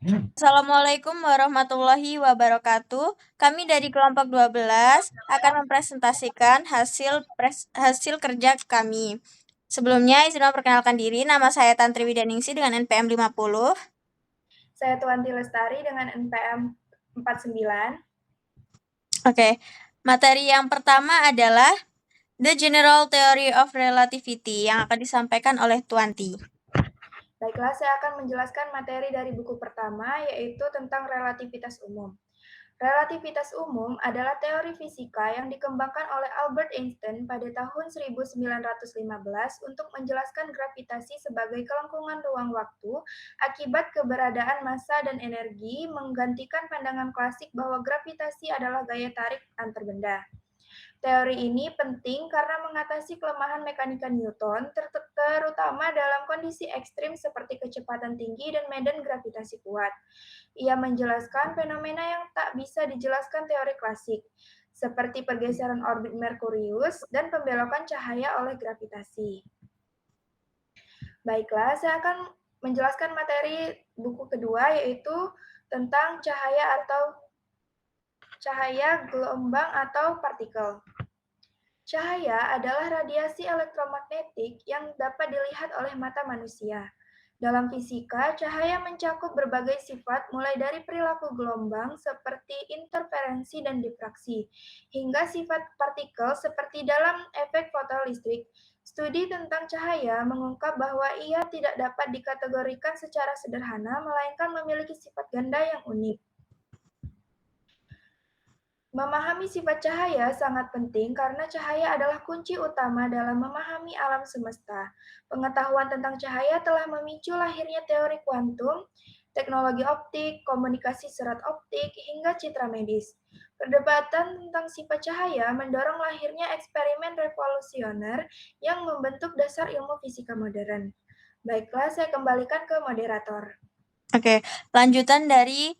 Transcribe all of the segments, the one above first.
Assalamualaikum warahmatullahi wabarakatuh. Kami dari kelompok 12 akan mempresentasikan hasil kerja kami. Sebelumnya izin memperkenalkan diri, nama saya Tantri Widaningsi dengan NPM 50. Saya Tuanti Lestari dengan NPM 49. Oke, materi yang pertama adalah The General Theory of Relativity yang akan disampaikan oleh Tuanti. Baiklah, saya akan menjelaskan materi dari buku pertama, yaitu tentang relativitas umum. Relativitas umum adalah teori fisika yang dikembangkan oleh Albert Einstein pada tahun 1915 untuk menjelaskan gravitasi sebagai kelengkungan ruang waktu akibat keberadaan massa dan energi, menggantikan pandangan klasik bahwa gravitasi adalah gaya tarik antar benda. Teori ini penting karena mengatasi kelemahan mekanika Newton, terutama dalam kondisi ekstrim seperti kecepatan tinggi dan medan gravitasi kuat. Ia menjelaskan fenomena yang tak bisa dijelaskan teori klasik, seperti pergeseran orbit Merkurius dan pembelokan cahaya oleh gravitasi. Baiklah, saya akan menjelaskan materi buku kedua, yaitu tentang cahaya, gelombang atau partikel. Cahaya adalah radiasi elektromagnetik yang dapat dilihat oleh mata manusia. Dalam fisika, cahaya mencakup berbagai sifat mulai dari perilaku gelombang seperti interferensi dan difraksi, hingga sifat partikel seperti dalam efek fotolistrik. Studi tentang cahaya mengungkap bahwa ia tidak dapat dikategorikan secara sederhana, melainkan memiliki sifat ganda yang unik. Memahami sifat cahaya sangat penting karena cahaya adalah kunci utama dalam memahami alam semesta. Pengetahuan tentang cahaya telah memicu lahirnya teori kuantum, teknologi optik, komunikasi serat optik, hingga citra medis. Perdebatan tentang sifat cahaya mendorong lahirnya eksperimen revolusioner yang membentuk dasar ilmu fisika modern. Baiklah, saya kembalikan ke moderator. Oke, lanjutan dari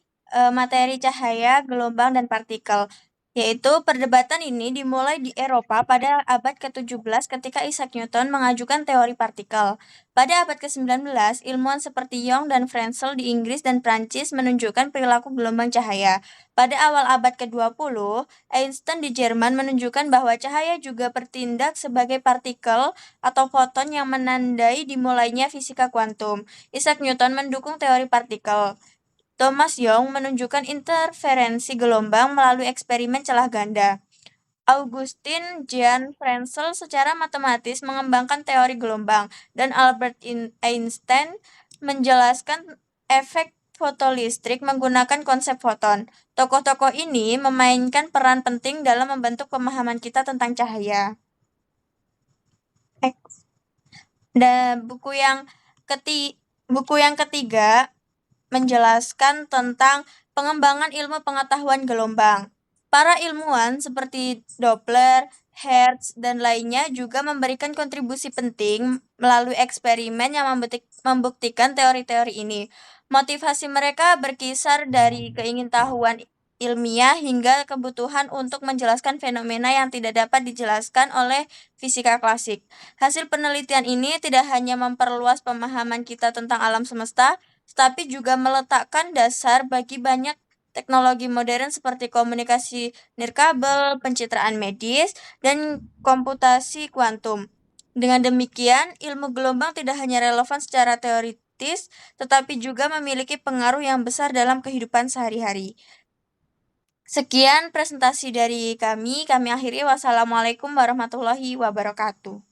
materi cahaya, gelombang, dan partikel. Yaitu perdebatan ini dimulai di Eropa pada abad ke-17 ketika Isaac Newton mengajukan teori partikel. Pada abad ke-19, ilmuwan seperti Young dan Fresnel di Inggris dan Prancis menunjukkan perilaku gelombang cahaya. Pada awal abad ke-20, Einstein di Jerman menunjukkan bahwa cahaya juga bertindak sebagai partikel atau foton yang menandai dimulainya fisika kuantum. Isaac Newton mendukung teori partikel. Thomas Young menunjukkan interferensi gelombang melalui eksperimen celah ganda. Augustin Jean Fresnel secara matematis mengembangkan teori gelombang, dan Albert Einstein menjelaskan efek fotolistrik menggunakan konsep foton. Tokoh-tokoh ini memainkan peran penting dalam membentuk pemahaman kita tentang cahaya. Dan buku yang ketiga menjelaskan tentang pengembangan ilmu pengetahuan gelombang. Para ilmuwan seperti Doppler, Hertz, dan lainnya juga memberikan kontribusi penting melalui eksperimen yang membuktikan teori-teori ini. Motivasi mereka berkisar dari keingintahuan ilmiah hingga kebutuhan untuk menjelaskan fenomena yang tidak dapat dijelaskan oleh fisika klasik. Hasil penelitian ini tidak hanya memperluas pemahaman kita tentang alam semesta, tetapi juga meletakkan dasar bagi banyak teknologi modern seperti komunikasi nirkabel, pencitraan medis, dan komputasi kuantum. Dengan demikian, ilmu gelombang tidak hanya relevan secara teoritis, tetapi juga memiliki pengaruh yang besar dalam kehidupan sehari-hari. Sekian presentasi dari kami akhiri. Wassalamualaikum warahmatullahi wabarakatuh.